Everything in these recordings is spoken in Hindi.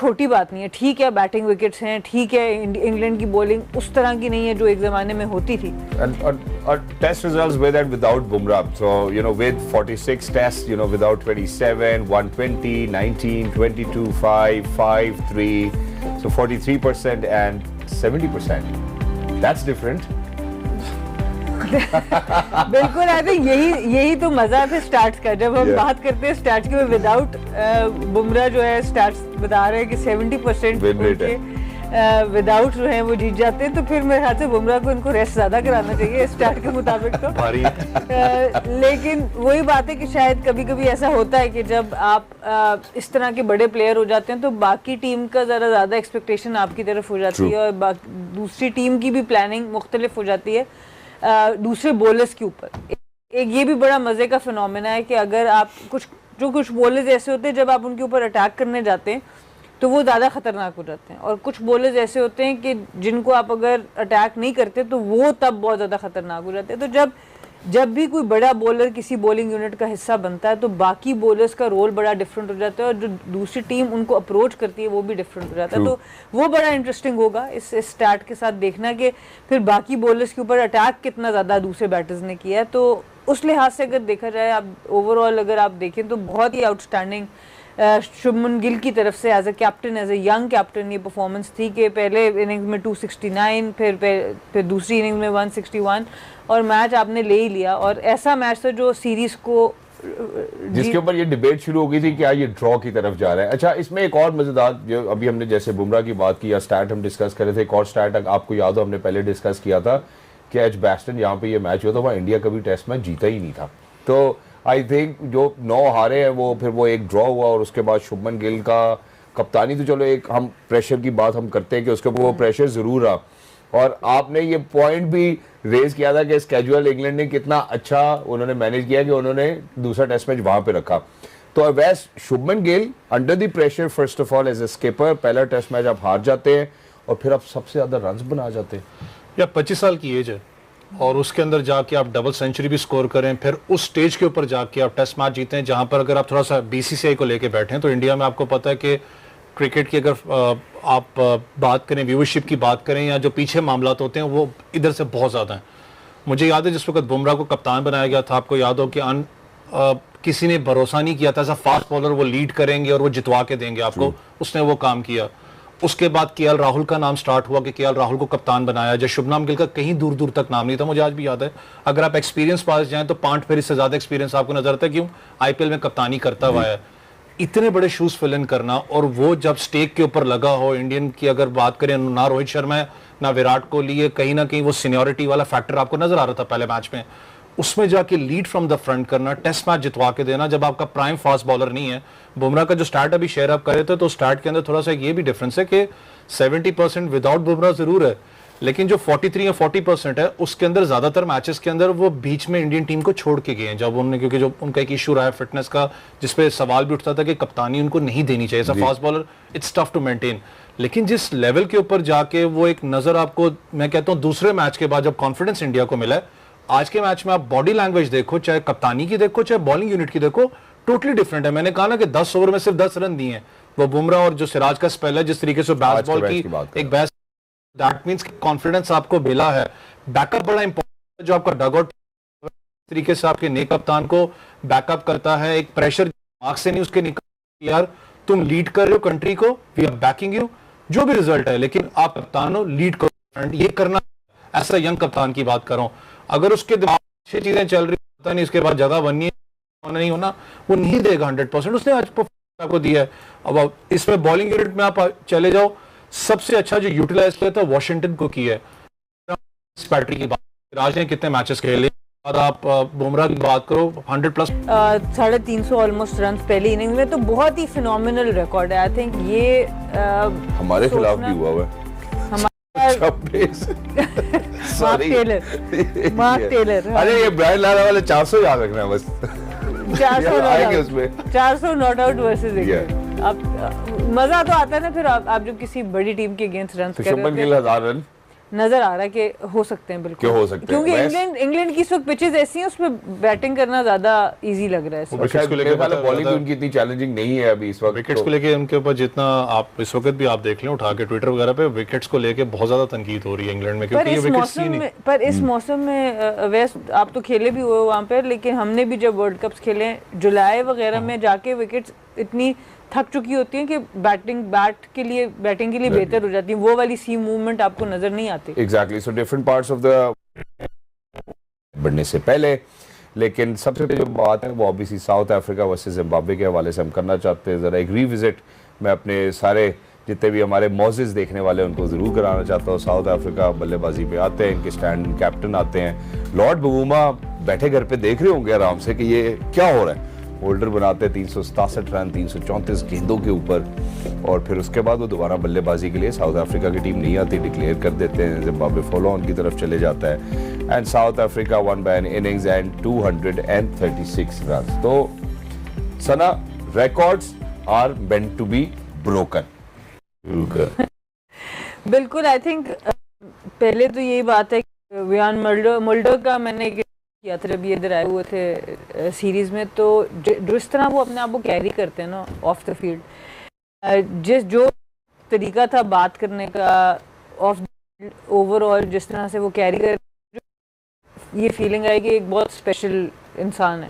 छोटी बात नहीं है। ठीक है बैटिंग विकेट्स हैं, ठीक है इंग्लैंड की बॉलिंग उस तरह की नहीं है जो एक ज़माने में होती थी। Test results with and without Bumrah. So, you know, with 46 tests, you know, without 27, 120, 19, 22, 5, 5, 3. So 43% and 70%. That's different. बिल्कुल, आई थिंक यही तो मजा है स्टार्ट्स का। जब हम बात करते हैं स्टार्ट्स के, विदाउट बुमराह जो है स्टार्ट्स बता रहे हैं कि 70% विदाउट जो है वो जीत जाते हैं, तो फिर मेरे ख्याल से बुमराह को इनको रेस्ट ज्यादा कराना चाहिए स्टार्ट के मुताबिक तो। लेकिन वही बात है कि शायद कभी कभी ऐसा होता है कि जब आप इस तरह के बड़े प्लेयर हो जाते हैं तो बाकी टीम का ज़रा ज़्यादा एक्सपेक्टेशन आपकी तरफ हो जाती है और दूसरी टीम की भी प्लानिंग मुख्तलिफ हो जाती है दूसरे बॉलर्स के ऊपर। एक ये भी बड़ा मज़े का फिनोमेना है कि अगर आप कुछ बॉलर्स ऐसे होते हैं जब आप उनके ऊपर अटैक करने जाते हैं तो वो ज़्यादा ख़तरनाक हो जाते हैं, और कुछ बॉलर्स ऐसे होते हैं कि जिनको आप अगर अटैक नहीं करते तो वो तब बहुत ज़्यादा ख़तरनाक हो जाते हैं। तो जब भी कोई बड़ा बॉलर किसी बॉलिंग यूनिट का हिस्सा बनता है तो बाकी बॉलर्स का रोल बड़ा डिफरेंट हो जाता है और जो दूसरी टीम उनको अप्रोच करती है वो भी डिफरेंट हो जाता है। तो वो बड़ा इंटरेस्टिंग होगा इस स्टार्ट के साथ देखना कि फिर बाकी बॉलर्स के ऊपर अटैक कितना ज़्यादा दूसरे बैटर्स ने किया है। तो उस लिहाज से अगर देखा जाए, आप ओवरऑल अगर आप देखें तो बहुत ही आउटस्टैंडिंग शुभमन गिल की तरफ से as a captain, as a young captain ये परफॉर्मेंस थी कि पहले इनिंग्स में 269, फिर दूसरी इनिंग्स में 161 और मैच आपने ले ही लिया। और ऐसा मैच था जो सीरीज को जिसके ऊपर ये डिबेट शुरू हो गई थी कि क्या ये ड्रॉ की तरफ जा रहा है। अच्छा, इसमें एक और मजेदार, जो अभी हमने जैसे बुमराह की बात की या स्टैट हम डिस्कस कर रहे थे, एक और स्टैट आपको याद हो हमने पहले डिस्कस किया था कि एजबैस्टन यहाँ पे ये मैच हुआ था, वहाँ इंडिया कभी टेस्ट मैच जीता ही नहीं था। तो आई थिंक जो 9 हारे हैं वो फिर वो एक ड्रॉ हुआ और उसके बाद शुभमन गिल का कप्तानी, तो चलो एक हम प्रेशर की बात हम करते हैं कि उसके ऊपर वो प्रेशर जरूर रहा। और आपने ये पॉइंट भी रेज किया था कि स्केड्यूल इंग्लैंड ने कितना अच्छा उन्होंने मैनेज किया कि उन्होंने दूसरा टेस्ट मैच वहां पे रखा। तो वैसे Shubman Gill under the pressure, first of all as a skipper, पहला टेस्ट मैच आप हार जाते हैं और फिर आप सबसे ज्यादा रन्स बना जाते हैं। या 25 साल की एज है और उसके अंदर जाके आप डबल सेंचुरी भी स्कोर करें, फिर उस स्टेज के ऊपर जाके आप टेस्ट मैच जीते हैं जहां पर अगर आप थोड़ा सा बीसीसीआई को लेके बैठे हैं तो इंडिया में आपको पता है कि क्रिकेट की अगर आप बात करें, व्यूअरशिप की बात करें या जो पीछे मामलात होते हैं वो इधर से बहुत ज़्यादा हैं। मुझे याद है जिस वक्त बुमराह को कप्तान बनाया गया था, आपको याद हो कि किसी ने भरोसा नहीं किया था ऐसा फास्ट बॉलर वो लीड करेंगे और वो जितवा के देंगे आपको, उसने वो काम किया। उसके बाद केएल राहुल का नाम स्टार्ट हुआ कि केएल राहुल को कप्तान बनाया, जब शुभमन गिल का कहीं दूर दूर तक नाम नहीं था। मुझे आज भी याद है, अगर आप एक्सपीरियंस पास जाएं तो 5 फेरी से ज्यादा एक्सपीरियंस आपको नजर आता है, क्यों आईपीएल में कप्तानी करता हुआ है। इतने बड़े शूज फिल इन करना, और वो जब स्टेक के ऊपर लगा हो, इंडियन की अगर बात करें ना रोहित शर्मा है ना विराट कोहली है, कहीं ना कहीं वो सीनियोरिटी वाला फैक्टर आपको नजर आ रहा था पहले मैच में, उसमें जाके लीड फ्रॉम द फ्रंट करना, टेस्ट मैच जितवा के देना जब आपका प्राइम फास्ट बॉलर नहीं है। बुमराह का जो स्टार्ट अभी शेयर अप करे थे तो स्टार्ट के अंदर थोड़ा सा ये भी डिफरेंस है कि 70% विदाउट बुमराह जरूर है, लेकिन जो 43 या 40% है उसके अंदर ज्यादातर मैचेस के अंदर वो बीच में इंडियन टीम को छोड़ के गए हैं जब उन्होंने, क्योंकि जो उनका एक इशू रहा है फिटनेस का जिसपे सवाल भी उठता था कि कप्तानी उनको नहीं देनी चाहिए, ऐसा fast bowler it's tough to maintain. लेकिन जिस लेवल के ऊपर जाके वो एक नजर आपको, मैं कहता हूँ दूसरे मैच के बाद जब कॉन्फिडेंस इंडिया को मिला है, आज के मैच में आप बॉडी लैंग्वेज देखो, चाहे कप्तानी की देखो चाहे बॉलिंग यूनिट की देखो, टोटली डिफरेंट है। मैंने कहा ना कि 10 ओवर में सिर्फ 10 रन दिए हैं वो बुमराह, और जो सिराज का स्पेल है जिस तरीके से बैट्स बॉल की एक बैट्स, दैट मींस कॉन्फिडेंस आपको मिला है। बैकअप बड़ा इंपॉर्टेंट है, जो आपका डगआउट तरीके से आपके नए कप्तान को बैकअप करता है, एक प्रेशर दिमाग से नहीं उसके निकल, यार तुम लीड कर रहे हो कंट्री को, वी आर बैकिंग यू, जो भी रिजल्ट है, लेकिन आप कप्तान हो, लीड करो, ये करना। ऐसा यंग कप्तान की बात कर रहा हूं, अगर उसके दिमाग में अच्छी चीजें चल रही पता नहीं उसके बाद जगह बननी है नहीं होना, वो नहीं देगा 100%, उसने आज आपको दिया है। अब इसमें बॉलिंग यूनिट में आप चले जाओ, सबसे अच्छा जो यूटिलाइज किया था वॉशिंगटन को किया है। बैटरी की बात, राज ने कितने मैचेस खेले, और आप बुमराह की बात करो 100+, 350 ऑलमोस्ट रन पहली इनिंग में, तो बहुत ही फिनोमिनल रिकॉर्ड है। आई थिंक ये हमारे खिलाफ भी हुआ है। मार्क टेलर, अरे ये ब्रायन लारा वाले 400 याद रखना है बस। 400 नॉट आउट वर्सेस इंग्लैंड। अब मजा तो आता है ना फिर आप जब किसी बड़ी टीम के अगेंस्ट रन कर रहे हो। शुभमन गिल 1000 रन नजर आ रहा है कि हो सकते हैं बिल्कुल, हो सकते हैं। क्योंकि इंग्लैंड की इस वक्त पिचेस ऐसी हैं उसमें बैटिंग करना ज्यादा इजी लग रहा है। शायद बॉलिंग उनकी इतनी चैलेंजिंग नहीं है अभी इस वक्त। विकेट्स को लेके उनके ऊपर जितना आप इस वक्त भी आप देख लें उठा के ट्विटर वगैरह पे, विकेट्स को लेके बहुत ज्यादा तनकीद हो रही है इंग्लैंड में, क्योंकि ये विकेट्स ही नहीं। पर इस मौसम में वैसे आप तो खेले भी हुए वहाँ पे, लेकिन हमने भी जब वर्ल्ड कप्स खेले जुलाई वगैरह में जाके विकेट्स इतनी थक चुकी होती है कि बैटिंग के लिए बेहतर हो जाती है, वो वाली सी मूवमेंट आपको नजर नहीं आती। Exactly, so different parts of the बढ़ने से पहले, लेकिन सबसे पहले जो बात है वो obviously south Africa versus Zimbabwe के हवाले से हम करना चाहते हैं। जरा एक रिविजिट मैं अपने सारे जितने भी हमारे मौजिज़ देखने वाले हैं उनको ज़रूर कराना चाहता हूँ। साउथ अफ्रीका बल्लेबाजी पे आते हैं, इनके स्टैंड कैप्टन आते हैं लॉर्ड बवूमा, बैठे घर पे देख रहे होंगे आराम से कि ये क्या हो रहा है। होल्डर बनाते हैं 367 रन 334 गेंदों के ऊपर, और फिर उसके बाद वो दोबारा बल्लेबाजी के लिए साउथ अफ्रीका की टीम नहीं आती, डिक्लेयर कर देते हैं, जिम्बाब्वे फॉलो ऑन की तरफ चले जाता है and South Africa one by an innings and 236 run. तो Sana, records are meant to be broken. बिल्कुल, आई थिंक पहले तो यही बात है कि वियान मुल्डर का मैंने किया था जब ये इधर आए हुए थे सीरीज में, तो जिस तरह वो अपने आप को कैरी करते हैं ना ऑफ द फील्ड, जो तरीका था बात करने का ऑफ ओवरऑल, जिस तरह से वो कैरी कर, ये फीलिंग आई कि एक बहुत स्पेशल इंसान है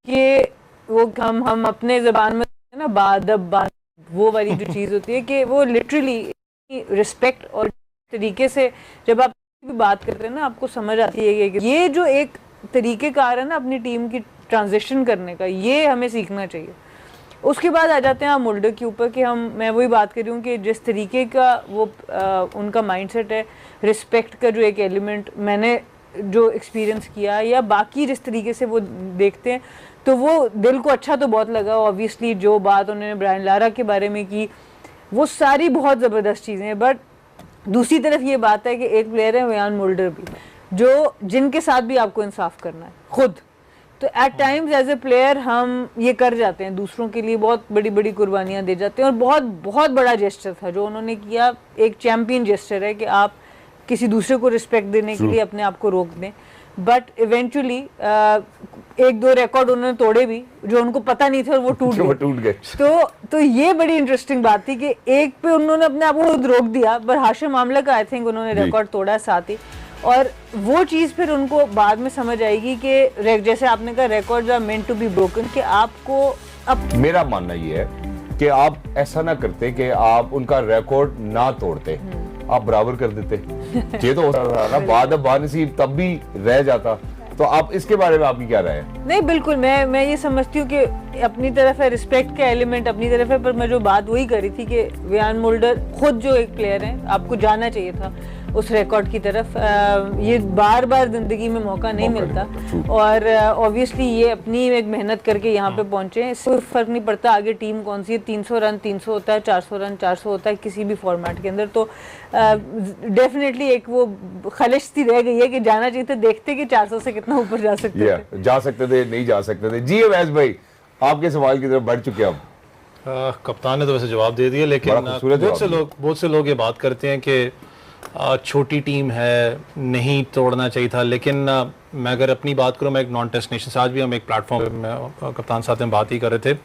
कि वो हम अपने ज़बान में ना बादब वो वाली जो चीज़ होती है कि वो लिटरली रिस्पेक्ट और तरीके से जब आप भी बात करते हैं ना आपको समझ आती है कि ये जो एक तरीके कार है ना अपनी टीम की ट्रांजिशन करने का, ये हमें सीखना चाहिए। उसके बाद आ जाते हैं आप मुल्डर के ऊपर कि मैं वही बात कर रही हूँ कि जिस तरीके का वो उनका माइंडसेट है, रिस्पेक्ट का जो एक एलिमेंट मैंने जो एक्सपीरियंस किया या बाकी जिस तरीके से वो देखते हैं, तो वो दिल को अच्छा तो बहुत लगा। ऑब्वियसली जो बात उन्होंने ब्रायन लारा के बारे में की वो सारी बहुत ज़बरदस्त चीज़ें हैं, बट दूसरी तरफ ये बात है कि एक प्लेयर है वियान मुल्डर भी, जो जिनके साथ भी आपको इंसाफ करना है खुद, तो at times as a player हम ये कर जाते हैं, दूसरों के लिए बहुत बड़ी बड़ी कुर्बानियाँ दे जाते हैं, और बहुत बहुत बड़ा जेस्चर था जो उन्होंने किया, एक चैम्पियन जेस्चर है कि आप किसी दूसरे को रिस्पेक्ट देने के लिए अपने आप को रोक दें। बट इवेंचुअली एक दो रिकॉर्ड उन्होंने तोड़े भी जो उनको पता नहीं थे और वो टूट गए। तो ये बड़ी इंटरेस्टिंग बात थी कि एक पे उन्होंने अपने आप को रोक दिया, पर हाशिम आमला का आई थिंक उन्होंने रिकॉर्ड तोड़ा साथ ही, और वो चीज़ फिर उनको बाद में समझ आएगी कि जैसे आपने कहा records are meant to be broken, कि आपको अब मेरा मानना ये है कि आप ऐसा ना करते कि आप उनका रिकॉर्ड ना तोड़ते, आप बराबर कर देते। ये तो होता था ना, बाद बानसीब तब भी रह जाता। तो आप इसके बारे में आपकी क्या राय है? नहीं बिल्कुल, मैं ये समझती हूँ कि अपनी तरफ है रिस्पेक्ट का एलिमेंट अपनी तरफ है, पर मैं जो बात वही करी थी कि वियान मुल्डर खुद जो एक प्लेयर है, आपको जाना चाहिए था उस रिकॉर्ड की तरफ। ये बार बार जिंदगी में मौका नहीं मिलता, और ऑब्वियसली ये अपनी एक मेहनत करके यहाँ पे पहुंचे। इससे कोई फर्क नहीं पड़ता आगे टीम कौन सी है, 300 रन 300 होता है, 400 रन 400 होता है किसी भी फॉर्मेट के अंदर। तो डेफिनेटली एक वो खलिश सी रह गई है कि जाना चाहिए था, देखते कि 400 से कितना ऊपर जा सकते थे, जा सकते थे, नहीं जा सकते थे। जी अवैस भाई, आपके सवाल की तरफ बढ़ चुके हैं अब। कप्तान ने तो वैसे जवाब दे दिया, लेकिन बहुत से लोग ये बात करते हैं कि छोटी टीम है, नहीं तोड़ना चाहिए था। लेकिन मैं अगर अपनी बात करूं, मैं एक नॉन टेस्ट नेशन, आज भी हम एक प्लेटफॉर्म में कप्तान साथ में बात ही कर रहे थे,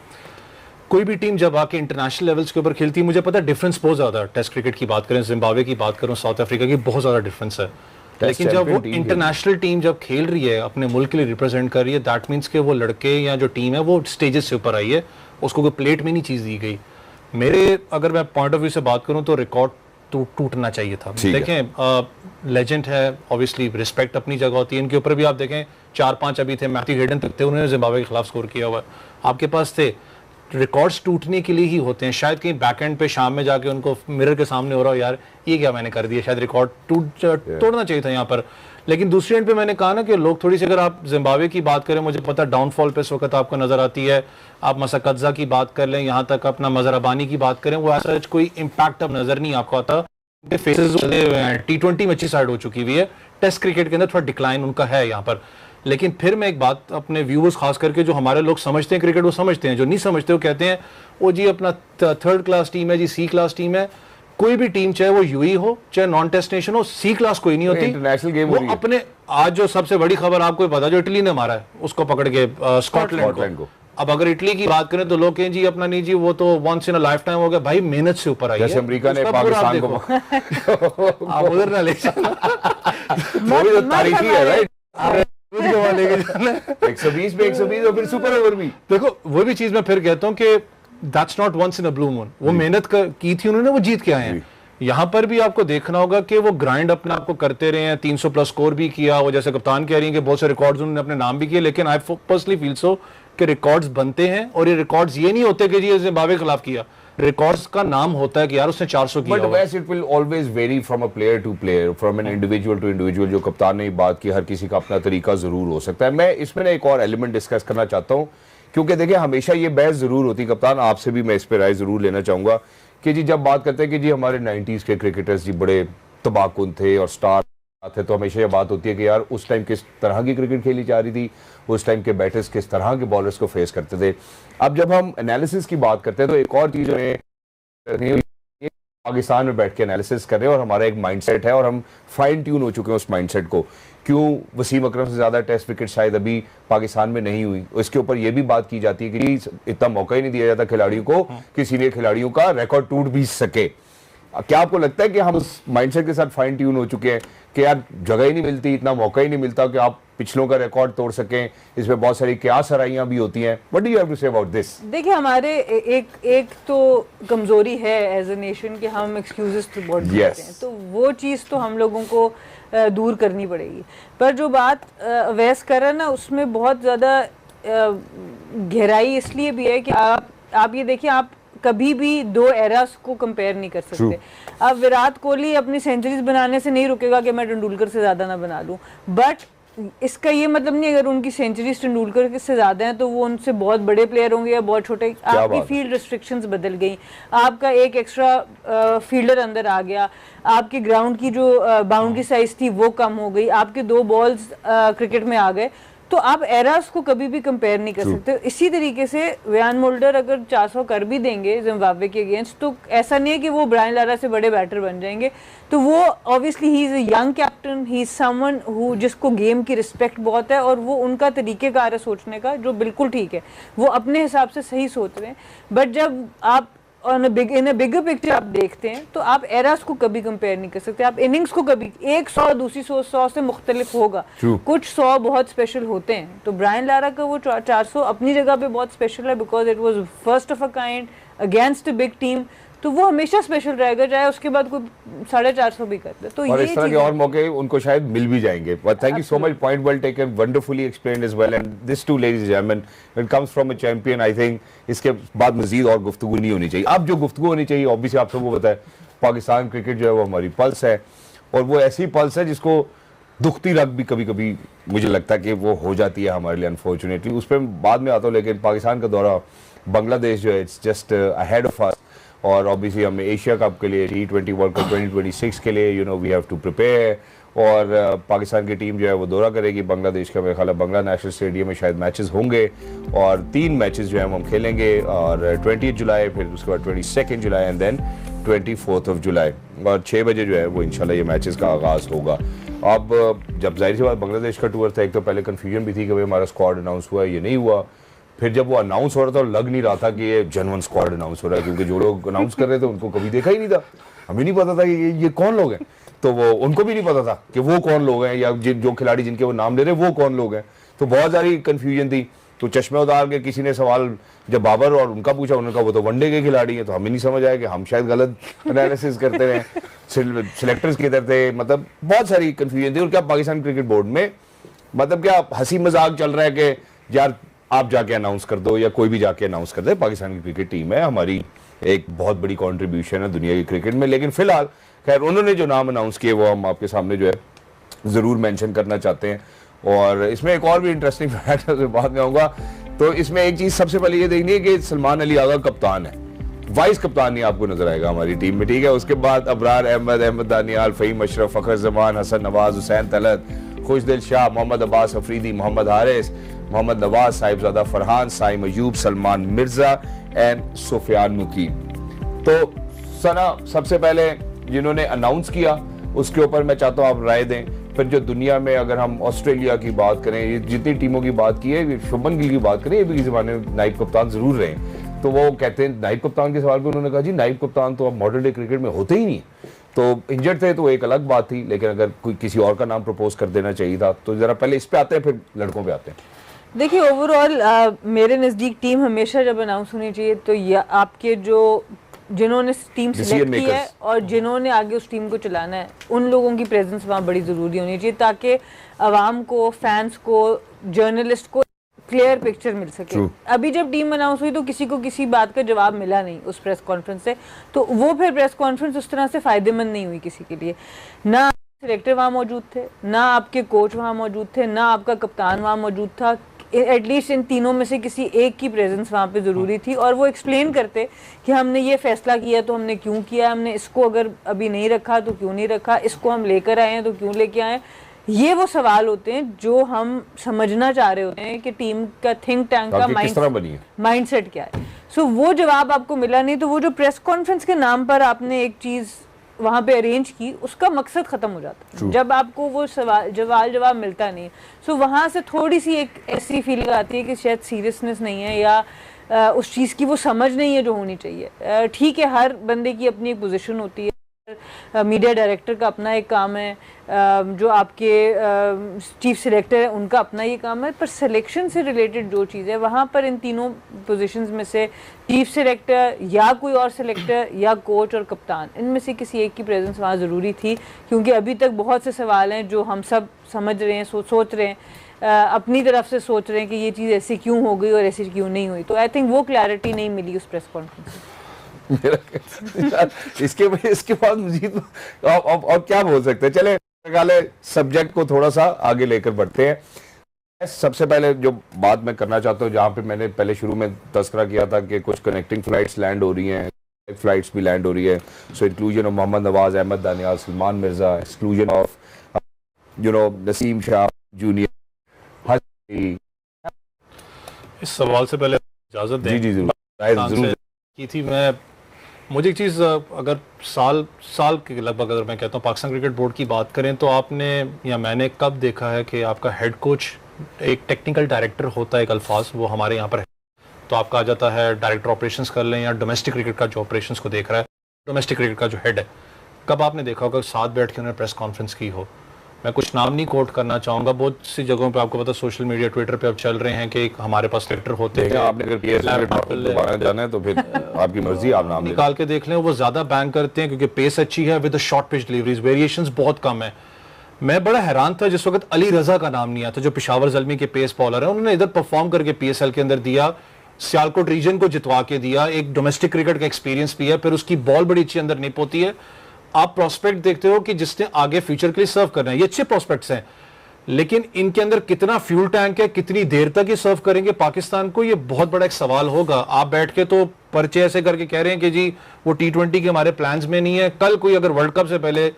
कोई भी टीम जब आके इंटरनेशनल लेवल्स के ऊपर खेलती है, मुझे पता है डिफरेंस बहुत ज़्यादा है। टेस्ट क्रिकेट की बात करें, जिम्बाब्वे की बात करूं, साउथ अफ्रीका की, बहुत ज़्यादा डिफरेंस है। लेकिन जब वो इंटरनेशनल टीम जब खेल रही है, अपने मुल्क के लिए रिप्रेजेंट कर रही है, दैट मीन्स के वो लड़के या जो टीम है वो स्टेजेस से ऊपर आई है, उसको कोई प्लेट में नहीं चीज़ दी गई। मेरे अगर मैं पॉइंट ऑफ व्यू से बात करूँ तो रिकॉर्ड तो टूटना चाहिए था। देखें लेजेंड है, ऑब्वियसली रिस्पेक्ट अपनी जगह होती है, इनके ऊपर भी आप देखें 4-5 अभी थे, मैथ्यू हेडन तक थे, उन्होंने जिम्बाब्वे के खिलाफ स्कोर किया हुआ है। आपके पास थे, रिकॉर्ड्स टूटने के लिए ही होते हैं। शायद कहीं बैक एंड पे शाम में जाके उनको मिरर के सामने हो रहा हो, यार ये क्या मैंने कर दिया, शायद रिकॉर्ड तोड़ना चाहिए था यहाँ पर। लेकिन दूसरे एंड पे मैंने कहा ना कि लोग थोड़ी सी, अगर आप जिम्बाब्वे की बात करें, मुझे पता डाउनफॉल पे इस वक्त आपको नजर आती है, आप मसकत्जा की बात कर लें, यहाँ तक अपना मजहर अबानी की बात करें, वो ऐसा कोई इम्पैक्ट अब नजर नहीं आपको आता। फेसेस चले हुए हैं, T20 में अच्छी साइड हो चुकी हुई है, टेस्ट क्रिकेट के अंदर थोड़ा डिक्लाइन उनका है यहाँ पर। लेकिन फिर मैं एक बात अपने व्यूअर्स खास करके, जो हमारे लोग समझते हैं क्रिकेट वो समझते हैं, जो नहीं समझते वो कहते हैं वो जी अपना 3rd क्लास टीम है जी, C क्लास टीम है, कोई भी टीम, चाहे वो यूई हो चाहे नॉन टेस्ट नेशन हो, सी क्लास कोई नहीं होती। इंटरनेशनल गेम वो अपने, आज जो सबसे बड़ी खबर आपको बता, जो इटली ने मारा है उसको पकड़ के स्कॉटलैंड को। अब अगर इटली की बात करें तो लोग कहें जी अपना नहीं जी, वो तो once in a lifetime हो गया। भाई मेहनत से ऊपर आई है। जैसे अमेरिका ने पाकिस्तान को आप उधर ना ले वो भी तो तारीखी है राइट, 120 पे 120 और फिर सुपर ओवर भी। देखो वो भी चीज मैं फिर कहता हूँ कि that's not once in a blue moon. वो मेहनत की थी उन्होंने, वो जीत के आए हैं। यहाँ पर भी आपको देखना होगा कि वो ग्राइंड अपने आप को करते रहे हैं, 300 प्लस स्कोर भी किया। वो जैसे कप्तान कह रही है कि बहुत से रिकॉर्ड्स उन्होंने अपने नाम भी किए, लेकिन आई पर्सनली फील सो कि रिकॉर्ड्स बनते हैं और ये रिकॉर्ड्स ये नहीं होते कि जी जिम्बाब्वे के खिलाफ किया। रिकॉर्ड्स का नाम होता है कि यार उसने 400 किया। बट वैसे it will always vary from a player to player, from an individual to individual. जो कप्तान ने बात की, हर किसी का अपना तरीका जरूर हो सकता है। मैं इसमें एक और एलिमेंट डिस्कस करना चाहता हूँ, क्योंकि देखिए हमेशा ये बहस जरूर होती, कप्तान आपसे भी मैं इस पर राय जरूर लेना चाहूंगा कि जी जब बात करते हैं कि जी हमारे 90s के क्रिकेटर्स जी बड़े तबाहकुन थे और स्टार थे, तो हमेशा ये बात होती है कि यार उस टाइम किस तरह की क्रिकेट खेली जा रही थी, उस टाइम के बैटर्स किस तरह के बॉलर्स को फेस करते थे। अब जब हम एनालिसिस की बात करते हैं तो एक और चीज हमें पाकिस्तान में बैठ के एनालिसिस कर रहे हैं और हमारा एक माइंडसेट है और हम फाइन ट्यून हो चुके हैं उस माइंडसेट को। क्यों वसीम अकरम से ज्यादा टेस्ट विकेट शायद अभी पाकिस्तान में नहीं हुई, इसके ऊपर यह भी बात की जाती है कि इतना मौका ही नहीं दिया जाता खिलाड़ियों को कि सीनियर खिलाड़ियों का रिकॉर्ड टूट भी सके। क्या आपको लगता है कि हम उस माइंडसेट के साथ फाइन ट्यून हो चुके हैं कि यार जगह ही नहीं मिलती, इतना मौका ही नहीं मिलता कि आप पिछलों का रिकॉर्ड तोड़ सकें, इसमें बहुत सारी क्या सराइयां भी होती हैं। What do you have to say about this? देखिए हमारे एक तो कमजोरी है एज ए नेशन कि हम एक्सक्यूजेस टू बहुत देते हैं, तो वो चीज़ तो हम लोगों को दूर करनी पड़ेगी। पर जो बात अवैस कर रहा है ना, उसमें बहुत ज़्यादा गहराई इसलिए भी है कि आप ये देखिए, आप कभी भी दो एरास को कंपेयर नहीं कर सकते। अब विराट कोहली अपनी सेंचुरीज बनाने से नहीं रुकेगा कि मैं तेंदुलकर से ज़्यादा ना बना लूँ, बट इसका ये मतलब नहीं अगर उनकी सेंचुरीज तेंदुलकर से ज्यादा हैं तो वो उनसे बहुत बड़े प्लेयर होंगे या बहुत छोटे। आपकी फील्ड रिस्ट्रिक्शंस बदल गई, आपका एक एक्स्ट्रा फील्डर अंदर आ गया, आपकी ग्राउंड की जो बाउंड्री साइज थी वो कम हो गई, आपके 2 बॉल्स क्रिकेट में आ गए, तो आप एरास को कभी भी कंपेयर नहीं कर सकते। इसी तरीके से व्यान मोल्डर अगर 400 कर भी देंगे जिम्बाब्वे के अगेंस्ट, तो ऐसा नहीं है कि वो ब्रायन लारा से बड़े बैटर बन जाएंगे। तो वो obviously he is a young captain, he is someone who जिसको गेम की रिस्पेक्ट बहुत है और वो उनका तरीकेकार है सोचने का जो बिल्कुल ठीक है, वो अपने हिसाब से सही सोच रहे हैं। बट जब आप इन अ बिगर पिक्चर आप देखते हैं तो आप एरास को कभी कंपेयर नहीं कर सकते। आप इनिंग्स को कभी, एक 100 दूसरी 100 से मुख्तलिफ होगा, कुछ 100 बहुत स्पेशल होते हैं। तो ब्रायन लारा का वो 400 अपनी जगह पे बहुत स्पेशल है because it was first of a kind against a big team, तो वो हमेशा स्पेशल रहेगा चाहे उसके बाद कोई 450 भी कर दे। तो और इस तरह के और मौके उनको शायद मिल भी जाएंगे। But thank you so much, point well taken, wonderfully explained as well, and this to ladies and gentleman when comes from a champion, I think इसके बाद मजीद और गुफ्तगू नहीं होनी चाहिए। अब जो गुफ्तगू होनी चाहिए ऑब्वियसली आप सबको पता है, पाकिस्तान क्रिकेट जो है वो हमारी पल्स है और वो ऐसी पल्स है जिसको दुखती रग भी कभी कभी मुझे लगता है कि वो हो जाती है हमारे लिए अनफॉर्चुनेटली। उस पर बाद में आता हूँ, लेकिन पाकिस्तान का दौरा बांग्लादेश जो है it's just ahead of us, और ऑब्वियसली हमें एशिया कप के लिए, T20 वर्ल्ड कप 2026 के लिए you know we have to prepare. और पाकिस्तान की टीम जो है वो दौरा करेगी बांग्लादेश का, मेरे ख्याल है बांग्ला नेशनल स्टेडियम में शायद मैचेस होंगे और 3 मैचेस जो है हम खेलेंगे, और 20 जुलाई, फिर उसके बाद 22 जुलाई एंड देन 24 जुलाई, और 6 बजे जो है वो इंशाल्लाह ये मैचेस का आगाज़ होगा। अब जब जाहिर सी बात बांग्लादेश का टूर था, एक तो पहले कन्फ्यूजन भी थी कि भाई हमारा स्क्वाड अनाउंस हुआ है, ये नहीं हुआ। फिर जब वो अनाउंस हो रहा था लग नहीं रहा था कि ये जेन्युइन स्क्वाड अनाउंस हो रहा है, क्योंकि जो लोग अनाउंस कर रहे थे उनको कभी देखा ही नहीं था, हमें नहीं पता था कि ये कौन लोग हैं, तो वो उनको भी नहीं पता था कि वो कौन लोग हैं या जो खिलाड़ी जिनके वो नाम ले रहे वो कौन लोग हैं। तो बहुत सारी कन्फ्यूजन थी। तो चश्मे उतार के किसी ने सवाल जब बाबर और उनका पूछा, उन्होंने कहा वो तो वनडे के खिलाड़ी हैं, तो हमें नहीं समझ आया कि हम शायद गलत एनालिसिस करते रहे, सिलेक्टर्स किधर थे, मतलब बहुत सारी कन्फ्यूजन थी। और क्या पाकिस्तान क्रिकेट बोर्ड में मतलब क्या हंसी मजाक चल रहा है कि यार आप जाके अनाउंस कर दो या कोई भी जाके अनाउंस कर दे, पाकिस्तान की क्रिकेट टीम है, हमारी एक बहुत बड़ी कंट्रीब्यूशन है दुनिया की क्रिकेट में। लेकिन फिलहाल खैर उन्होंने जो नाम अनाउंस किए वो हम आपके सामने जो है ज़रूर मेंशन करना चाहते हैं। और इसमें एक और भी इंटरेस्टिंग फैक्ट है, बाद में आऊँगा। तो इसमें एक चीज़ सबसे पहले ये देखनी है कि सलमान अली आगा कप्तान है, वाइस कप्तान नहीं आपको नजर आएगा हमारी टीम में, ठीक है। उसके बाद अबरार अहमद, अहमद दानियाल, फ़हीम अशरफ, फ़खर जमान, हसन नवाज, हुसैन तलत, खुशदिल शाह, मोहम्मद अब्बास अफरीदी, मोहम्मद हारिस, मोहम्मद नवाज, साहिबजादा फरहान, साइम अयूब, सलमान मिर्जा एंड सुफियान मुकीम। तो सना, सबसे पहले जिन्होंने अनाउंस किया उसके ऊपर मैं चाहता हूँ आप राय दें। फिर जो दुनिया में अगर हम ऑस्ट्रेलिया की बात करें, ये जितनी टीमों की बात की है, शुभमन गिल की बात करें, ये भी किसी ज़माने में नाइब कप्तान जरूर रहे, तो वो कहते हैं नाइब कप्तान के सवाल पे उन्होंने कहा जी नाइब कप्तान तो अब मॉडर्न डे क्रिकेट में होते ही नहीं। तो इंजर्ड थे तो एक अलग बात थी, लेकिन अगर कोई किसी और का नाम प्रपोज कर देना चाहिए था। तो जरा पहले इस पे आते हैं, फिर लड़कों पे आते हैं। देखिए ओवरऑल मेरे नज़दीक टीम हमेशा जब अनाउंस होनी चाहिए तो आपके जो जिन्होंने टीम सिलेक्ट की है और जिन्होंने आगे उस टीम को चलाना है, उन लोगों की प्रेजेंस वहाँ बड़ी ज़रूरी होनी चाहिए, ताकि आवाम को, फैंस को, जर्नलिस्ट को क्लियर पिक्चर मिल सके। अभी जब टीम अनाउंस हुई तो किसी को किसी बात का जवाब मिला नहीं उस प्रेस कॉन्फ्रेंस से, तो वो फिर प्रेस कॉन्फ्रेंस उस तरह से फ़ायदेमंद नहीं हुई किसी के लिए। ना सिलेक्टर वहाँ मौजूद थे, ना आपके कोच वहाँ मौजूद थे, ना आपका कप्तान वहाँ मौजूद था। एटलीस्ट इन तीनों में से किसी एक की प्रेजेंस वहाँ पे ज़रूरी थी और वो एक्सप्लेन करते कि हमने ये फैसला किया तो हमने क्यों किया, हमने इसको अगर अभी नहीं रखा तो क्यों नहीं रखा, इसको हम लेकर आए हैं तो क्यों लेके आए। ये वो सवाल होते हैं जो हम समझना चाह रहे होते हैं कि टीम का थिंक टैंक का माइंडसेट क्या है। सो वो जवाब आपको मिला नहीं, तो वो जो प्रेस कॉन्फ्रेंस के नाम पर आपने एक चीज़ वहाँ पे अरेंज की, उसका मकसद ख़त्म हो जाता है जब आपको वो जवाब मिलता नहीं। सो वहाँ से थोड़ी सी एक ऐसी फीलिंग आती है कि शायद सीरियसनेस नहीं है या उस चीज़ की वो समझ नहीं है जो होनी चाहिए। ठीक है, हर बंदे की अपनी एक पोजीशन होती है, मीडिया डायरेक्टर का अपना एक काम है, जो आपके चीफ सिलेक्टर है उनका अपना ये काम है, पर सिलेक्शन से रिलेटेड जो चीज़ है वहाँ पर इन तीनों पोजीशंस में से चीफ सिलेक्टर या कोई और सिलेक्टर या कोच और कप्तान, इनमें से किसी एक की प्रेजेंस वहाँ ज़रूरी थी, क्योंकि अभी तक बहुत से सवाल हैं जो हम सब समझ रहे हैं, सोच रहे हैं, अपनी तरफ से सोच रहे हैं कि ये चीज़ ऐसी क्यों हो गई और ऐसी क्यों नहीं हुई। तो आई थिंक वो क्लैरिटी नहीं मिली उस प्रेस कॉन्फ्रेंस में। इसके बाद मजीद और क्या बोल सकते हैं। चले सब्जेक्ट को थोड़ा सा आगे लेकर बढ़ते हैं। सबसे पहले जो बात मैं करना चाहता हूँ, जहाँ पे मैंने पहले शुरू में तस्करा किया था कि कुछ कनेक्टिंग फ्लाइट्स लैंड हो रही हैं, फ्लाइट्स भी लैंड हो रही है। So inclusion of Mohammad Nawaz, Ahmed Daniyal, Salman Mirza, exclusion of Naseem Shah junior. इस सवाल से पहले इजाजत दें, जी जरूर की थी मैं। मुझे एक चीज़, अगर साल के लगभग अगर मैं कहता हूँ पाकिस्तान क्रिकेट बोर्ड की बात करें, तो आपने या मैंने कब देखा है कि आपका हेड कोच एक टेक्निकल डायरेक्टर होता है, एक अल्फाज वो हमारे यहाँ पर है, तो आपका आ जाता है डायरेक्टर ऑपरेशंस कर लें या डोमेस्टिक क्रिकेट का जो ऑपरेशंस को देख रहा है, डोमेस्टिक क्रिकेट का जो हेड है, कब आपने देखा होगा साथ बैठ के उन्होंने प्रेस कॉन्फ्रेंस की हो। मैं कुछ नाम नहीं कोट करना चाहूँगा, बहुत सी जगहों पे आपको पता सोशल मीडिया ट्विटर पे अब चल रहे हैं कि हमारे पास सेक्टर होते हैं, आपने अगर दोबारा जाना है तो फिर आपकी मर्जी, आप नाम निकाल के देख लें। वो ज़्यादा बैंक करते हैं क्योंकि पेस अच्छी है, with short pitch deliveries, variations बहुत कम है। मैं बड़ा हैरान था जिस वक्त अली रजा का नाम नहीं आता, जो पेशावर ज़ल्मी के पेस बॉलर है, उन्होंने इधर परफॉर्म करके PSL के अंदर दिया, सियालकोट रीजन को जितवा के दिया, एक डोमेस्टिक क्रिकेट का एक्सपीरियंस भी है, फिर उसकी बॉल बड़ी अच्छी अंदर निप होती है। आप प्रोस्पेक्ट देखते हो कि जिसने आगे फ्यूचर के लिए सर्व करना है, ये अच्छे प्रोस्पेक्ट्स हैं, लेकिन इनके अंदर कितना फ्यूल टैंक है, कितनी देर तक ये सर्व करेंगे पाकिस्तान को, ये बहुत बड़ा एक सवाल होगा। आप बैठ के तो पर्चे ऐसे करके कह रहे हैं कि जी वो T20 के हमारे प्लान्स में नहीं है, कल कोई अगर वर्ल्ड कप से पहले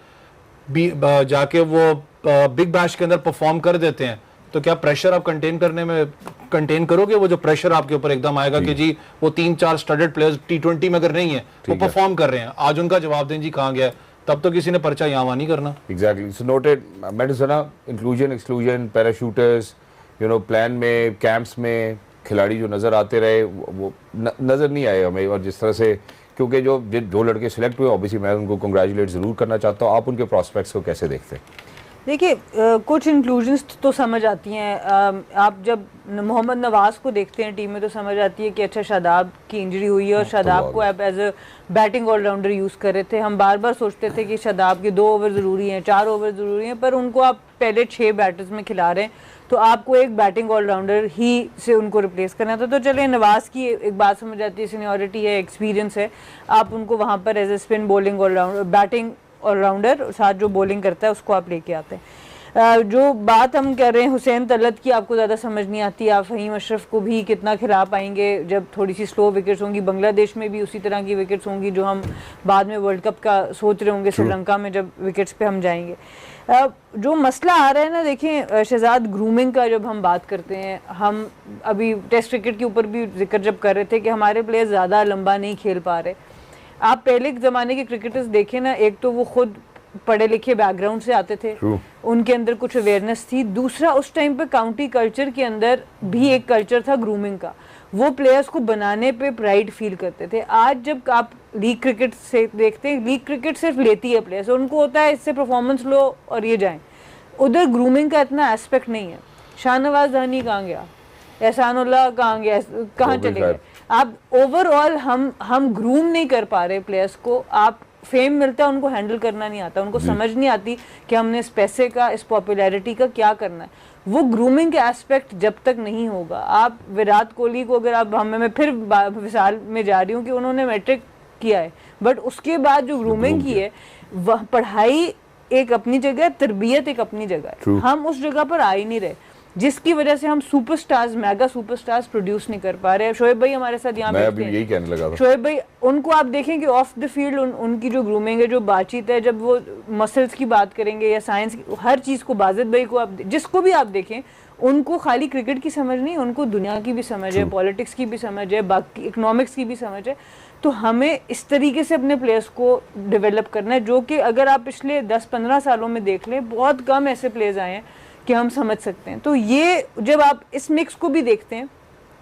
जाके वो बिग बैश के अंदर परफॉर्म कर देते हैं, तो क्या प्रेशर आप कंटेन करोगे? वो जो प्रेशर आपके ऊपर एकदम आएगा कि जी वो 3-4 स्टडेड प्लेयर्स T20 में अगर नहीं है, वो परफॉर्म कर रहे हैं, आज उनका जवाब दें जी कहाँ गया, तब तो किसी ने पर्चा यहाँ नहीं करना। एग्जैक्टली, सो नोटेड। मैंने सुना इंक्लूजन, एक्सक्लूजन, पैराशूटर्स, प्लान में, कैंप्स में खिलाड़ी जो नज़र आते रहे वो नज़र नहीं आए हमें, और जिस तरह से, क्योंकि जो लड़के सिलेक्ट हुए, ऑब्वियसली मैं उनको कंग्रेचुलेट ज़रूर करना चाहता हूँ। आप उनके प्रॉस्पेक्ट्स को कैसे देखते हैं? देखिए, कुछ इंक्लूजन्स तो समझ आती हैं। आप जब मोहम्मद नवाज़ को देखते हैं टीम में तो समझ आती है कि अच्छा शादाब की इंजरी हुई है और शादाब को आप as a batting allrounder use कर रहे थे। हम बार बार सोचते थे कि शादाब के 2 ओवर ज़रूरी हैं, 4 ओवर ज़रूरी हैं, पर उनको आप पहले 6 बैटर्स में खिला रहे हैं, तो आपको एक बैटिंग ऑलराउंडर ही से उनको रिप्लेस करना था। तो चले, नवाज़ की एक बात समझ आती है, सीनियरिटी है, एक्सपीरियंस है, आप उनको वहाँ पर as a spin bowling allrounder, batting allrounder साथ जो बॉलिंग करता है उसको आप लेके आते हैं। जो बात हम कर रहे हैं हुसैन तलत की, आपको ज़्यादा समझ नहीं आती। आप फ़हीम अशरफ को भी कितना खिला पाएंगे जब थोड़ी सी स्लो विकेट्स होंगी। बांग्लादेश में भी उसी तरह की विकेट्स होंगी जो हम बाद में वर्ल्ड कप का सोच रहे होंगे, श्रीलंका में जब विकेट्स पे हम जाएंगे। जो मसला आ रहा है ना, देखें शहजाद, ग्रूमिंग का जब हम बात करते हैं, हम अभी टेस्ट क्रिकेट के ऊपर भी जिक्र जब कर रहे थे कि हमारे प्लेयर ज़्यादा लंबा नहीं खेल पा रहे। आप पहले के ज़माने के क्रिकेटर्स देखें ना, एक तो वो खुद पढ़े लिखे बैकग्राउंड से आते थे, उनके अंदर कुछ अवेयरनेस थी। दूसरा, उस टाइम पे काउंटी कल्चर के अंदर भी एक कल्चर था ग्रूमिंग का, वो प्लेयर्स को बनाने पे प्राइड फील करते थे। आज जब आप लीग क्रिकेट से देखते हैं, लीग क्रिकेट सिर्फ लेती है प्लेयर्स, उनको होता है इससे परफॉर्मेंस लो और ये जाएं, उधर ग्रूमिंग का इतना एस्पेक्ट नहीं है। शाहनवाज धानी कहाँ गया, एहसानुल्लाह कहाँ गया, कहाँ चले गए? आप ओवरऑल हम ग्रूम नहीं कर पा रहे प्लेयर्स को। आप फेम मिलता है, उनको हैंडल करना नहीं आता, उनको समझ नहीं आती कि हमने इस पैसे का, इस पॉपुलैरिटी का क्या करना है। वो ग्रूमिंग के एस्पेक्ट जब तक नहीं होगा, आप विराट कोहली को अगर आप मैं फिर मिसाल में जा रही हूँ कि उन्होंने मैट्रिक किया है, बट उसके बाद जो ग्रूमिंग की है, वह पढ़ाई एक अपनी जगह, तरबियत एक अपनी जगह है। हम उस जगह पर आ ही नहीं रहे, जिसकी वजह से हम सुपरस्टार्स, मेगा सुपरस्टार्स प्रोड्यूस नहीं कर पा रहे। शोएब भाई हमारे साथ यहाँ बैठते हैं, यही कहने लगा था। शोएब भाई, उनको आप देखें कि ऑफ द फील्ड उनकी जो ग्रूमिंग है, जो बातचीत है, जब वो मसल्स की बात करेंगे या साइंस की, हर चीज़ को, बाजिद भाई को आप जिसको भी आप देखें, उनको खाली क्रिकेट की समझ नहीं, उनको दुनिया की भी समझ है, पॉलिटिक्स की भी समझ है, बाकी इकोनॉमिक्स की भी समझ है। तो हमें इस तरीके से अपने प्लेयर्स को डेवलप करना है, जो कि अगर आप पिछले 10-15 सालों में देख लें, बहुत कम ऐसे प्लेयर्स आए हैं कि हम समझ सकते हैं। तो ये जब आप इस मिक्स को भी देखते हैं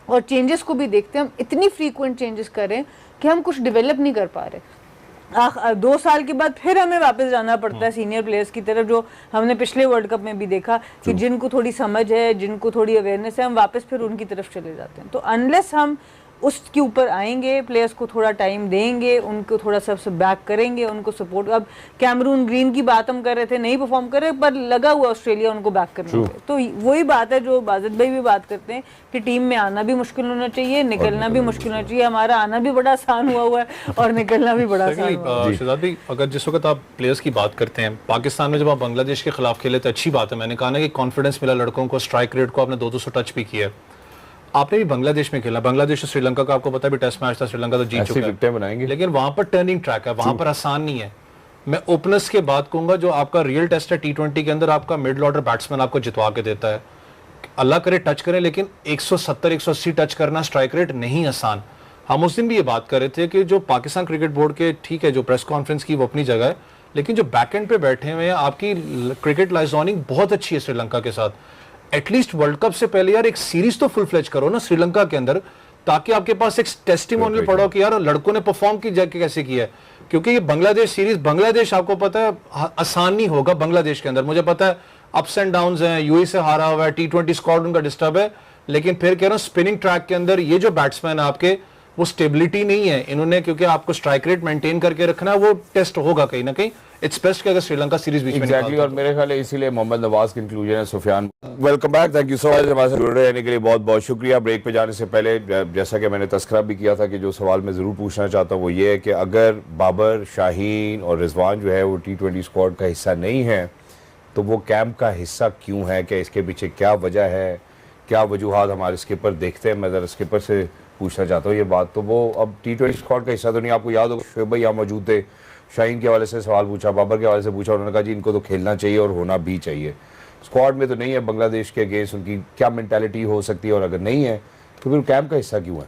और चेंजेस को भी देखते हैं, हम इतनी फ्रीक्वेंट चेंजेस कर रहे हैं कि हम कुछ डेवलप नहीं कर पा रहे। 2 साल के बाद फिर हमें वापस जाना पड़ता है सीनियर प्लेयर्स की तरफ, जो हमने पिछले वर्ल्ड कप में भी देखा कि जिनको थोड़ी समझ है, जिनको थोड़ी अवेयरनेस है, हम वापस फिर उनकी तरफ चले जाते हैं। तो अनलेस हम उसके ऊपर आएंगे, प्लेयर्स को थोड़ा टाइम देंगे, उनको थोड़ा सबसे बैक करेंगे, उनको सपोर्ट। अब कैमरून ग्रीन की बात हम कर रहे थे, नहीं परफॉर्म कर रहे, पर लगा हुआ ऑस्ट्रेलिया उनको बैक करने पे। तो वही बात है जो बाजिद भाई भी बात करते हैं कि टीम में आना भी मुश्किल होना चाहिए, निकलना भी मुश्किल होना चाहिए। हमारा आना भी बड़ा आसान हुआ है और निकलना भी बड़ा आसान हुआ है। शहजाद भाई, अगर जिस वक्त आप प्लेयर्स की बात करते हैं, पाकिस्तान में जब आप बांग्लादेश के खिलाफ खेले तो अच्छी बात है, मैंने कहा ना कि कॉन्फिडेंस मिला लड़कों को, स्ट्राइक रेट को आपने 200 टच भी किया है। आपने भी बांग्लादेश में खेला, बांग्लादेश और श्रीलंका का आपको पता भी टेस्ट मैच था, श्रीलंका तो जीत चुका है, लेकिन वहां पर टर्निंग ट्रैक है, वहां पर आसान नहीं है। मैं ओपनर्स के बात कहूंगा, जो आपका रियल टेस्ट है T20 के अंदर, आपका मिडिल ऑर्डर बैट्समैन आपको जितवा के देता है। अल्लाह करे टच करें, लेकिन 170-180 टच करना स्ट्राइक रेट नहीं आसान। हम उस दिन भी ये बात कर रहे थे कि जो पाकिस्तान क्रिकेट बोर्ड के, ठीक है, जो प्रेस कॉन्फ्रेंस की वो अपनी जगह है, लेकिन जो बैक एंड पे बैठे हुए हैं, आपकी क्रिकेट लाइजनिंग बहुत अच्छी है श्रीलंका के साथ। एटलीस्ट वर्ल्ड कप से पहले यार एक सीरीज तो फुल फ्लेज करो ना श्रीलंका के अंदर, ताकि आपके पास एक टेस्टिमोनियल पड़ो कि यार लड़कों ने परफॉर्म की जाके कैसे किया है। क्योंकि ये बांग्लादेश सीरीज, बांग्लादेश आपको पता है आसान नहीं होगा बांग्लादेश के अंदर, मुझे पता है अप्स एंड डाउन्स हैं, यूएई से हारा हुआ है, T20 स्क्वाड उनका डिस्टर्ब है, लेकिन फिर कह रहा हूं स्पिनिंग ट्रैक के अंदर ये जो बैट्समैन है आपके, वो स्टेबिलिटी नहीं है इन्होंने, क्योंकि आपको स्ट्राइक रेट मेंटेन करके रखना है, वो टेस्ट होगा कहीं ना कहीं। इट्स बेस्ट कि अगर श्रीलंका सीरीज बीच में एग्जैक्टली, और मेरे ख्याल है इसीलिए मोहम्मद नवाज की इंक्लूजन है। Sufiyan, welcome back, thank you so much हमारे साथ जुड़े रहने के लिए, बहुत बहुत शुक्रिया। ब्रेक पे जाने से पहले जैसा कि मैंने तस्करा भी किया था कि जो सवाल मैं ज़रूर पूछना चाहता हूँ वो ये है कि अगर बाबर, शाहीन और रिजवान जो है वो T20 स्क्वाड का हिस्सा नहीं है, तो वो कैंप का हिस्सा क्यों है? कि इसके पीछे क्या वजह है, क्या वजूहात हमारे स्किपर देखते हैं? मैं ज़रा स्किपर से पूछना चाहता हूँ ये बात। तो वो अब T20 स्क्वाड का हिस्सा तो नहीं, आपको याद होगा शोएब भाई यहाँ मौजूद थे, शाहीन के हवाले से सवाल पूछा, बाबर के हवाले से पूछा, उन्होंने कहा जी इनको तो खेलना चाहिए और होना भी चाहिए। स्क्वाड में तो नहीं है बांग्लादेश के अगेंस्ट, उनकी क्या मेंटालिटी हो सकती है, और अगर नहीं है तो फिर कैंप का हिस्सा क्यों है?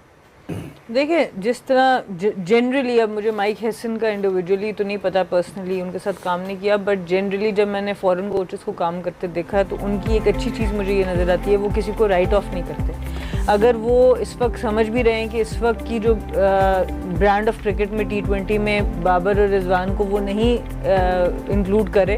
देखिए, जिस तरह जनरली, अब मुझे माइक हेसन का इंडिविजुअली तो नहीं पता, पर्सनली उनके साथ काम नहीं किया, बट जनरली जब मैंने फॉरेन कोचेस को काम करते देखा तो उनकी एक अच्छी चीज़ मुझे ये नज़र आती है, वो किसी को राइट ऑफ नहीं करते। अगर वो इस वक्त समझ भी रहे हैं कि इस वक्त की जो ब्रांड ऑफ क्रिकेट में T20 में बाबर और रिजवान को वो नहीं इंक्लूड करे,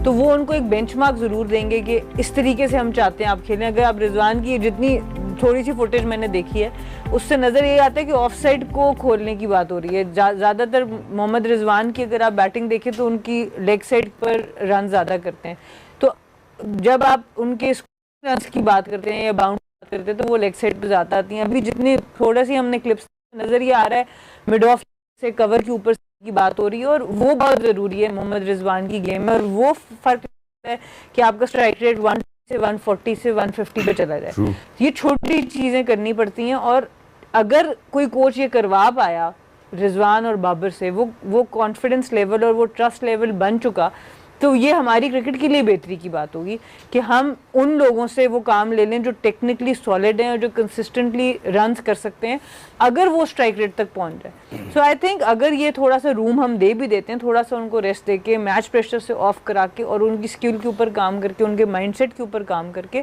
तो वो उनको एक बेंचमार्क ज़रूर देंगे कि इस तरीके से हम चाहते हैं आप खेलें। अगर आप रिजवान की जितनी थोड़ी सी फुटेज मैंने देखी है, उससे नज़र ये आता है कि ऑफ साइड को खोलने की बात हो रही है। ज़्यादातर मोहम्मद रिजवान की अगर आप बैटिंग देखें तो उनकी लेग साइड पर रन ज़्यादा करते हैं, तो जब आप उनके रन की बात करते हैं या बाउंड करते हैं तो वो लेग साइड पर ज़्यादा आती हैं। अभी जितनी थोड़ा सी हमने क्लिप्स नज़र ये आ रहा है, मिड ऑफ से कवर के ऊपर की बात हो रही है, और वो बहुत ज़रूरी है मोहम्मद रिजवान की गेम में, और वो फ़र्क है कि आपका स्ट्राइक रेट 1 से 140 से 150 पे चला जाए। ये छोटी चीज़ें करनी पड़ती हैं, और अगर कोई कोच ये करवा पाया रिजवान और बाबर से, वो कॉन्फिडेंस लेवल और वो ट्रस्ट लेवल बन चुका, तो ये हमारी क्रिकेट के लिए बेहतरी की बात होगी कि हम उन लोगों से वो काम ले लें जो टेक्निकली सॉलिड हैं और जो कंसिस्टेंटली रन कर सकते हैं, अगर वो स्ट्राइक रेट तक पहुंच जाए। सो आई थिंक अगर ये थोड़ा सा रूम हम दे भी देते हैं, थोड़ा सा उनको रेस्ट दे के, मैच प्रेशर से ऑफ करा के और उनकी स्किल के ऊपर काम करके, उनके माइंडसेट के ऊपर काम करके,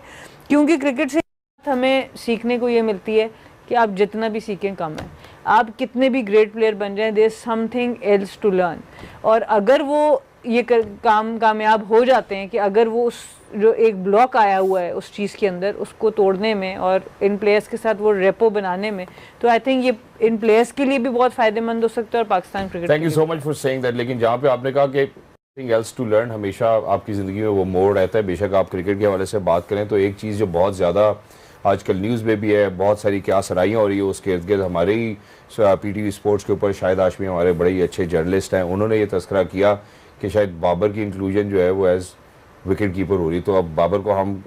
क्योंकि क्रिकेट से हमें सीखने को ये मिलती है कि आप जितना भी सीखें कम है, आप कितने भी ग्रेट प्लेयर बन जाएं, there is something else to learn. और अगर वो ये काम कामयाब हो जाते हैं कि अगर वो उस जो एक ब्लॉक आया हुआ है उस चीज़ के अंदर, उसको तोड़ने में और इन प्लेयर्स के साथ वो रेपो बनाने में, तो आई थिंक ये इन प्लेयर्स के लिए भी बहुत फायदेमंद हो सकता है और Pakistan cricket. Thank you so much for saying that. लेकिन जहाँ पे आपने कहा कि समथिंग एल्स टू लर्न, हमेशा आपकी ज़िंदगी में वो मोड़ रहता है। बेशक आप क्रिकेट के हवाले से बात करें तो एक चीज़ जो बहुत ज़्यादा आजकल न्यूज़ में भी है, बहुत सारी क्या सराहियाँ हो रही है उसके इर्द गिर्द, हमारे ही PTV स्पोर्ट्स के ऊपर शाहिद हाशमी हमारे बड़े ही अच्छे जर्नलिस्ट हैं, उन्होंने ये तस्करा किया कि शायद बाबर की इंक्लूजन जो है वो एज विकेट कीपर हो रही। तो अब बाबर को हम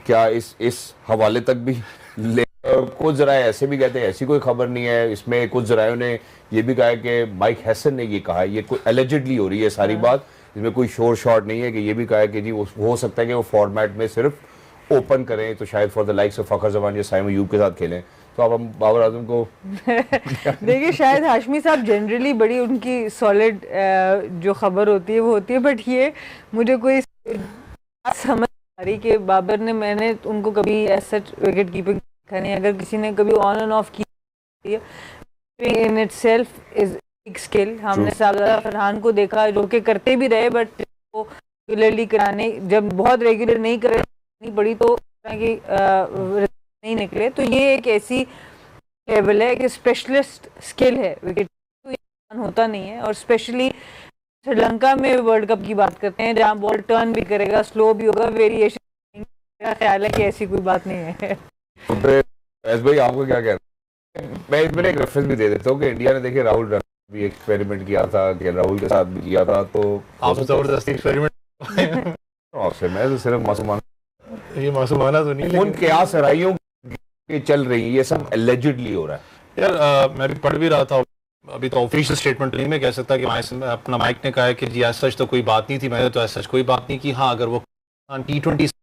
क्या इस हवाले तक भी ले, कुछ जराए ऐसे भी कहते हैं ऐसी कोई खबर नहीं है, इसमें कुछ जरायों ने ये भी कहा है कि माइक हैसन ने ये कहा है, ये कोई एलिजिडली हो रही है सारी बात, इसमें कोई शोर शॉट नहीं है, कि ये भी कहा है कि जी हो सकता है कि वो फॉर्मेट में सिर्फ ओपन करें तो शायद फॉर द लाइक्स ऑफ फखर जमान या साइम अयूब के साथ खेलें। तो अब हम बाबर आजम को देखिए, शायद हाशमी साहब जनरली बड़ी उनकी सॉलिड जो खबर होती है वो होती है, बट ये मुझे कोई समझ आ रही कि बाबर ने, मैंने उनको कभी ऐसा विकेट कीपिंग देखा नहीं। अगर किसी ने कभी ऑन एंड ऑफ की in itself is big skill. हमने साबज़ादा फरहान को देखा जो कि करते भी रहे, बट वो रेगुलरली कराने, जब बहुत रेगुलर नहीं करे पड़ी तो कि नहीं निकले। तो ये एक ऐसी लेवल है कि स्पेशलिस्ट स्किल है, विकेट होता नहीं है। और स्पेशली श्रीलंका में वर्ल्ड कप की बात करते हैं जहां बॉल टर्न भी करेगा, स्लो भी होगा, वेरिएशन, मेरा ख्याल है कि ऐसी कोई बात नहीं है। एस भाई आपको क्या कहना है? मैं इसमें एक रेफरेंस भी दे देता हूँ कि इंडिया ने देखिए राहुल भी एक्सपेरिमेंट किया था, कि राहुल के साथ भी किया था, तो आप जबरदस्ती एक्सपेरिमेंट आपसे मैं तो सिर्फ मासूमाना, ये मासूमाना तो नहीं, उन क्या सराइयों के चल रही है, ये सब एलिजिडली हो रहा है यार। मैं भी पढ़ भी रहा था, अभी तो ऑफिशियल स्टेटमेंट नहीं मैं कह सकता कि अपना माइक ने कहा है कि जी सच तो कोई बात नहीं थी, मैंने तो सच कोई बात नहीं की। हाँ, अगर वो T20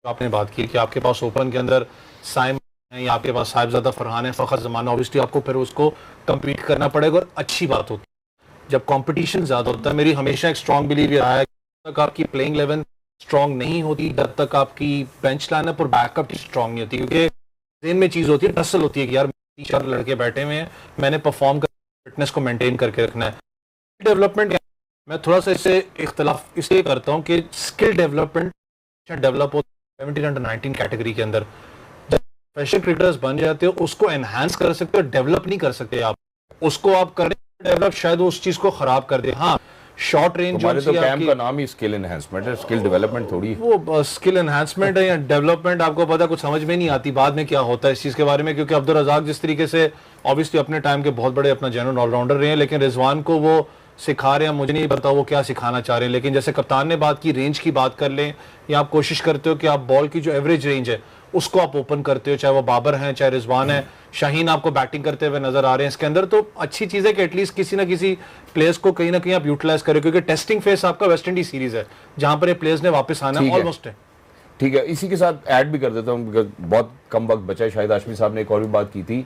आपने बात की कि आपके पास ओपन के अंदर साइम है या आपके पास साहिबजादा फरहान है, फखर जमान, ऑब्वियसली आपको फिर उसको कम्पीट करना पड़ेगा और अच्छी बात होती है जब कंपटीशन ज्यादा होता है। मेरी हमेशा एक स्ट्रॉन्ग बिलीव ये रहा है कि तक आपकी प्लेइंग 11 स्ट्रॉन्ग नहीं होती जब तक आपकी बेंच लाइनअप और बैकअप की स्ट्रॉन्ग नहीं होती, क्योंकि जेन में चीज होती है, टसल होती है कि यार 3-4 लड़के बैठे हुए हैं, मैंने परफॉर्म कर फिटनेस को मेंटेन करके रखना है। डेवलपमेंट मैं थोड़ा सा इससे इख्तलाफ इसलिए करता हूँ कि स्किल डेवलपमेंट डेवलप हो 17 अंडर 19 कैटेगरी के अंदर जब प्रोफेशनल क्रिकेटर्स बन जाते हो उसको एनहांस कर सकते हो, डेवलप नहीं कर सकते आप उसको। आप करें डेवलप, शायद उस चीज को खराब कर दे। हाँ, शॉर्ट रेंज तो कैंप का नाम ही स्किल एनहांसमेंट है, स्किल डेवलपमेंट थोड़ी वो स्किल एनहांसमेंट है या डेवलपमेंट, आपको पता कुछ समझ में नहीं आती बाद में क्या होता है इस चीज के बारे में। क्योंकि अब्दुल रज़ाक जिस तरीके से ऑब्वियसली अपने टाइम के बहुत बड़े अपना जनरल ऑलराउंडर रहे हैं, लेकिन रिजवान को वो सिखा रहे हैं, मुझे नहीं पता वो क्या सिखाना चाह रहे हैं। लेकिन जैसे कप्तान ने बात की, रेंज की बात कर लें, या आप कोशिश करते हो कि आप बॉल की जो एवरेज रेंज है उसको आप ओपन करते हो, चाहे वो बाबर हैं चाहे रिजवान है, शाहीन आपको बैटिंग करते हुए नजर आ रहे हैं इसके अंदर। तो अच्छी चीज है कि एटलीस्ट किसी ना किसी प्लेयर्स को कहीं ना कहीं आप यूटिलाइज करें, क्योंकि टेस्टिंग फेस आपका वेस्ट इंडीज सीरीज है जहां पर ये प्लेयर्स ने वापस आना ऑलमोस्ट है। ठीक है, इसी के साथ ऐड भी कर देता हूँ, बहुत कम वक्त बचा है। शाहिद हाशमी साहब ने एक और भी बात की थी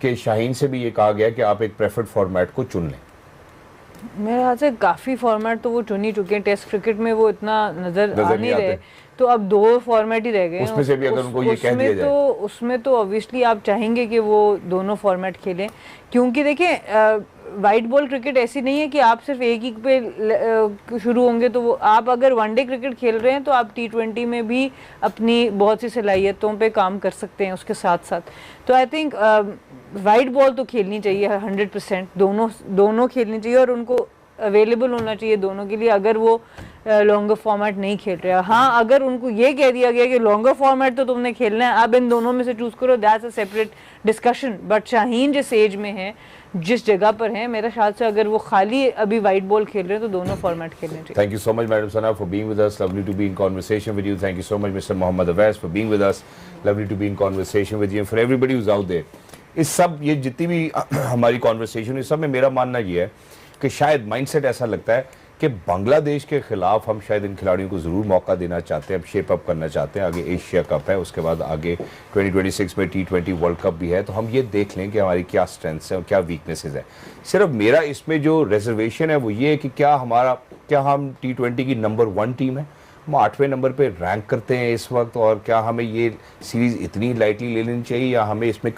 कि शाहीन से भी ये कहा गया कि आप एक प्रेफर्ड फॉर्मेट को चुन लें। मेरे ख्याल से काफ़ी फॉर्मेट तो वो चुन ही चुके हैं, टेस्ट क्रिकेट में वो इतना नज़र आ नहीं रहे, तो अब 2 फॉर्मेट ही रह गए हैं। उसमें से भी अगर उनको ये कह दिया जाए तो उसमें तो ऑब्वियसली आप चाहेंगे कि वो दोनों फॉर्मेट खेलें, क्योंकि देखिए वाइट बॉल क्रिकेट ऐसी नहीं है कि आप सिर्फ एक ही पे शुरू होंगे। तो वो आप अगर वनडे क्रिकेट खेल रहे हैं तो आप T20 में भी अपनी बहुत सी सलाहियतों पे काम कर सकते हैं उसके साथ साथ। तो आई थिंक वाइट बॉल तो खेलनी चाहिए 100%, दोनों खेलनी चाहिए और उनको अवेलेबल होना चाहिए दोनों के लिए, अगर वो लॉन्गर फॉर्मेट नहीं खेल रहे हैं। हाँ, अगर उनको ये कह दिया गया कि लॉन्गर फॉर्मेट तो तुमने खेलना है, अब इन दोनों में से चूज करो, that's a separate discussion. But Shaheen जिस एज में है, जिस जगह पर है, मेरा ख्याल से अगर वो खाली अभी वाइट बॉल खेल रहे हैं तो दोनों फॉर्मेट खेलने चाहिए। Thank you so much madam Sana for being with us, lovely to be in conversation with you. Thank you so much mister Mohammad Awais for being with us, lovely to be in conversation with you. For everybody who is out there, इस सब ये जितनी भी हमारी कॉन्वर्सेशन, इस सब में मेरा मानना ये है कि शायद माइंडसेट ऐसा लगता है कि बांग्लादेश के खिलाफ हम शायद इन खिलाड़ियों को ज़रूर मौका देना चाहते हैं, अब शेप अप करना चाहते हैं। आगे एशिया कप है, उसके बाद आगे 2026 में T20 वर्ल्ड कप भी है, तो हम ये देख लें कि हमारी क्या स्ट्रेंथ्स हैं और क्या वीकनेसेस हैं। सिर्फ मेरा इसमें जो रिजर्वेशन है वो ये है कि क्या हम T20 की नंबर 1 टीम है, हम 8वें नंबर पे रैंक करते हैं इस वक्त, और क्या हमें ये सीरीज़ इतनी लाइटली ले लेनी चाहिए या हमें इसमें